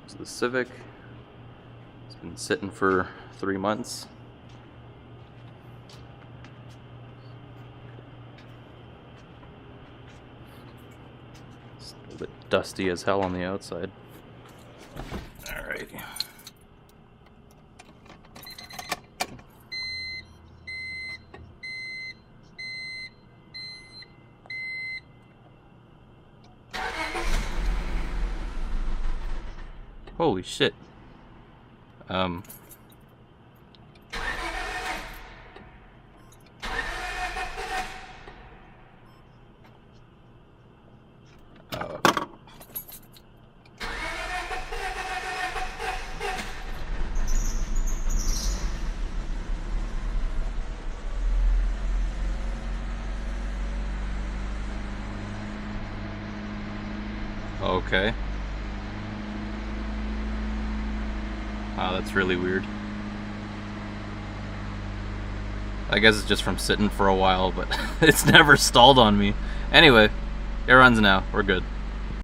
So the Civic, it's been sitting for 3 months. It's a little bit dusty as hell on the outside. Alright. Holy shit. Uh, okay. Wow, that's really weird. I guess it's just from sitting for a while, but it's never stalled on me. Anyway, it runs now. We're good.